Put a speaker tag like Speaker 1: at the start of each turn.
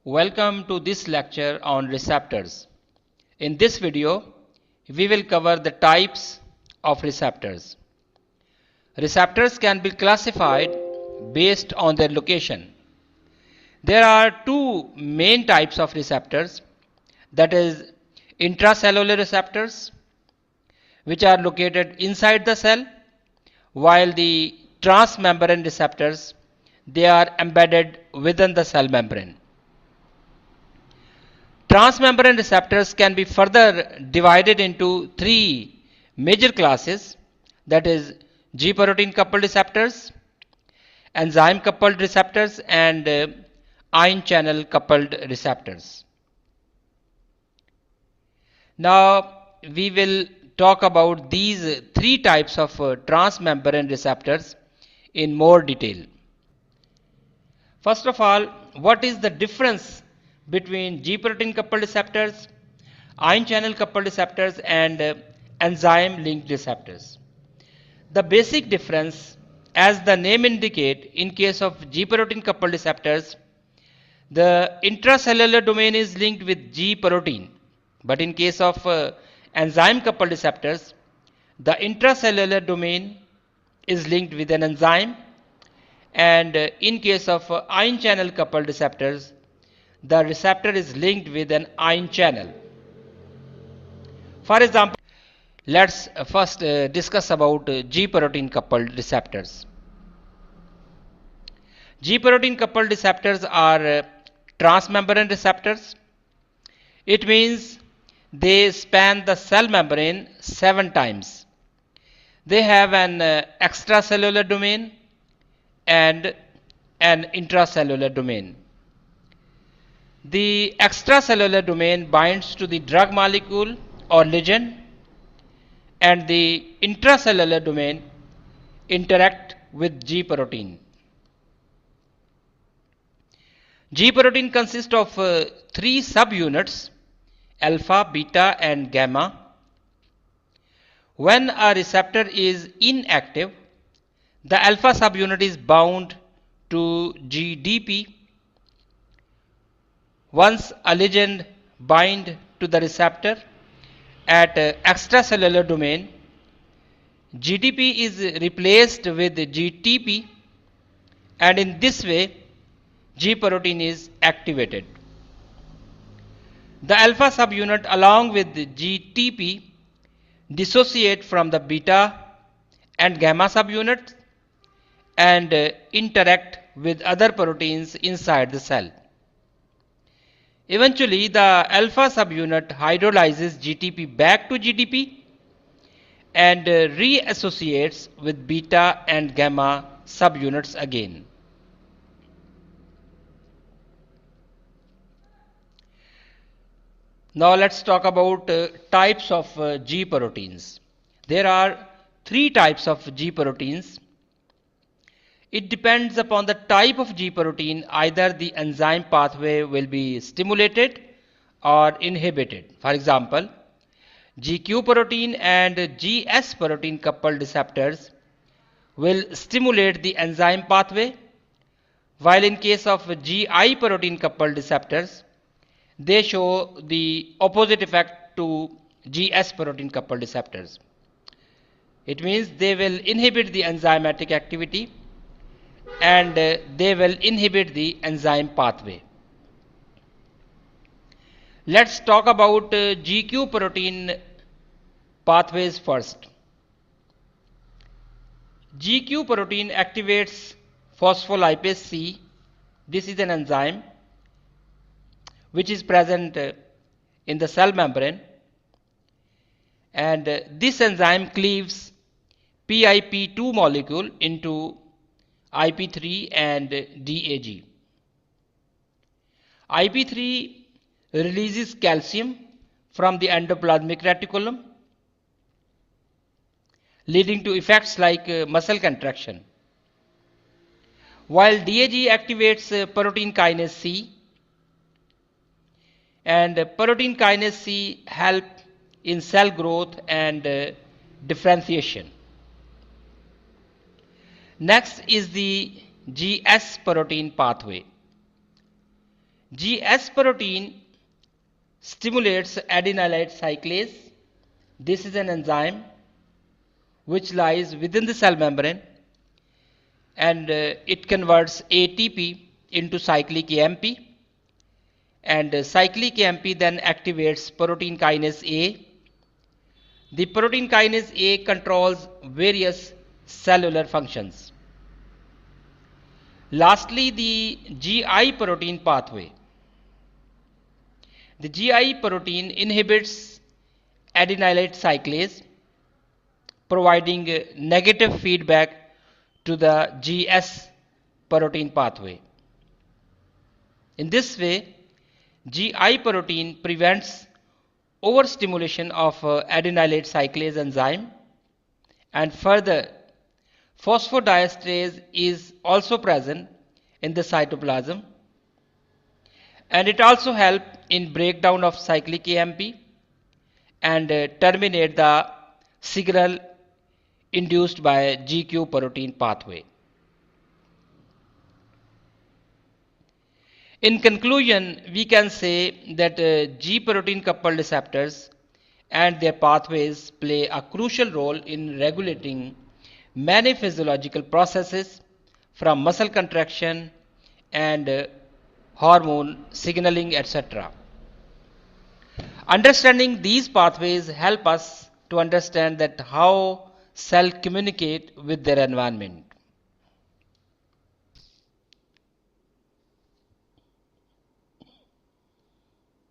Speaker 1: Welcome to this lecture on receptors. In this video, we will cover the types of receptors. Receptors can be classified based on their location. There are two main types of receptors, that is intracellular receptors, which are located inside the cell, while the transmembrane receptors, they are embedded within the cell membrane. Transmembrane receptors can be further divided into three major classes, that is G protein coupled receptors, enzyme coupled receptors, and ion channel coupled receptors. Now we will talk about these three types of transmembrane receptors in more detail. First of all, what is the difference between G protein coupled receptors, ion channel coupled receptors, and enzyme linked receptors? The basic difference, as the name indicate, in case of G protein coupled receptors, the intracellular domain is linked with G protein, but in case of enzyme coupled receptors, the intracellular domain is linked with an enzyme, and in case of ion channel coupled receptors, the receptor is linked with an ion channel. For example, let's first discuss about G protein coupled receptors. G protein coupled receptors are transmembrane receptors. It means they span the cell membrane 7 times. They have an extracellular domain and an intracellular domain. The extracellular domain binds to the drug molecule or ligand, and the intracellular domain interact with G protein. G protein consists of 3 subunits, alpha, beta, and gamma. When a receptor is inactive, the alpha subunit is bound to GDP. Once a ligand binds to the receptor at extracellular domain, GDP is replaced with GTP, and in this way G protein is activated. The alpha subunit along with the GTP dissociate from the beta and gamma subunits and interact with other proteins inside the cell. Eventually, the alpha subunit hydrolyzes GTP back to GDP and reassociates with beta and gamma subunits again. Now let's talk about types of G proteins. There are 3 types of G proteins. It depends upon the type of G protein, either the enzyme pathway will be stimulated or inhibited. For example, GQ protein and GS protein coupled receptors will stimulate the enzyme pathway, while in case of GI protein coupled receptors, they show the opposite effect to GS protein coupled receptors. It means they will inhibit the enzymatic activity and they will inhibit the enzyme pathway. Let's talk about GQ protein pathways first. GQ protein activates phospholipase C. This is an enzyme which is present in the cell membrane, and this enzyme cleaves PIP2 molecule into IP3 and DAG. IP3 releases calcium from the endoplasmic reticulum, leading to effects like muscle contraction, while DAG activates protein kinase C, and protein kinase C help in cell growth and differentiation. Next is the GS protein pathway. GS protein stimulates adenylate cyclase. This is an enzyme which lies within the cell membrane, and it converts ATP into cyclic AMP, and cyclic AMP then activates protein kinase A. The protein kinase A controls various cellular functions. Lastly, the GI protein pathway. The GI protein inhibits adenylate cyclase, providing negative feedback to the GS protein pathway. In this way, GI protein prevents overstimulation of adenylate cyclase enzyme, and further, phosphodiesterase is also present in the cytoplasm, and it also helps in breakdown of cyclic AMP and terminate the signal induced by GQ protein pathway. In conclusion, we can say that G protein coupled receptors and their pathways play a crucial role in regulating many physiological processes from muscle contraction and hormone signaling, etc. Understanding these pathways help us to understand that how cells communicate with their environment.